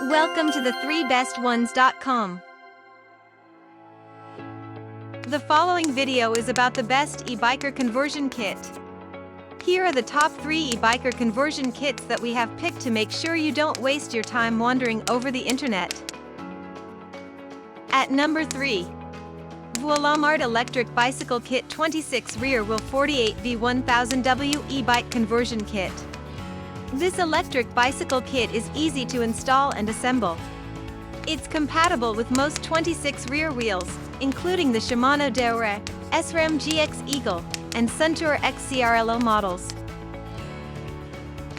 Welcome to the 3bestones.com. The following video is about the best e-biker conversion kit. Here are the top 3 e-biker conversion kits that we have picked to make sure you don't waste your time wandering over the internet. At number 3. Walmart Electric Bicycle Kit 26 Rear Wheel 48 V1000W E-Bike Conversion Kit. This electric bicycle kit is easy to install and assemble. It's compatible with most 26 rear wheels, including the Shimano Deore, SRAM GX Eagle, and Suntour XCRLO models.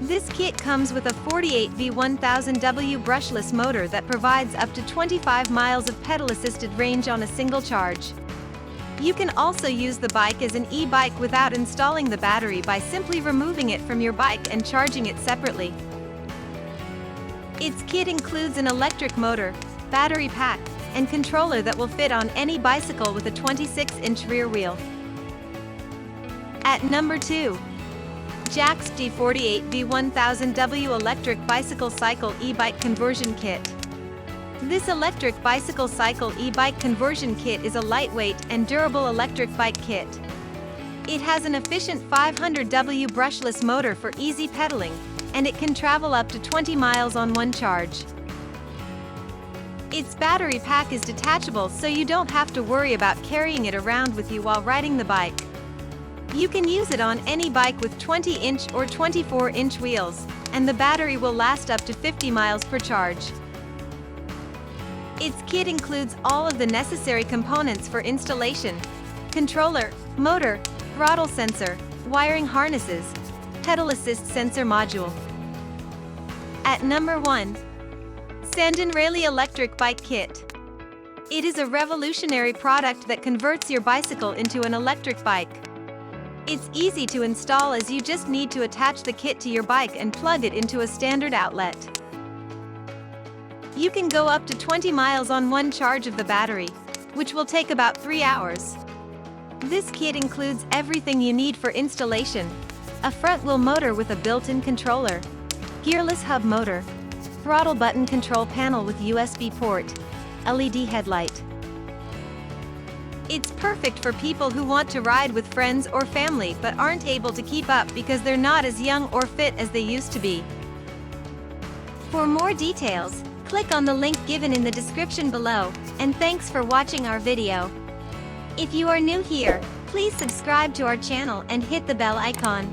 This kit comes with a 48 V1000W brushless motor that provides up to 25 miles of pedal-assisted range on a single charge. You can also use the bike as an e-bike without installing the battery by simply removing it from your bike and charging it separately. Its kit includes an electric motor, battery pack, and controller that will fit on any bicycle with a 26-inch rear wheel. At number 2. JAXPETY 48 V1000W Electric Bicycle Cycle E-Bike Conversion Kit. This electric bicycle cycle e-bike conversion kit is a lightweight and durable electric bike kit. It has an efficient 500W brushless motor for easy pedaling, and it can travel up to 20 miles on one charge. Its battery pack is detachable, so you don't have to worry about carrying it around with you while riding the bike. You can use it on any bike with 20-inch or 24-inch wheels, and the battery will last up to 50 miles per charge. Its kit includes all of the necessary components for installation: controller, motor, throttle sensor, wiring harnesses, pedal assist sensor module. At number 1. Sandinrayli Electric Bike Kit. It is a revolutionary product that converts your bicycle into an electric bike. It's easy to install, as you just need to attach the kit to your bike and plug it into a standard outlet. You can go up to 20 miles on one charge of the battery, which will take about 3 hours. This kit includes everything you need for installation: a front-wheel motor with a built-in controller, gearless hub motor, throttle button control panel with USB port, LED headlight. It's perfect for people who want to ride with friends or family but aren't able to keep up because they're not as young or fit as they used to be. For more details, click on the link given in the description below, and thanks for watching our video. If you are new here, please subscribe to our channel and hit the bell icon.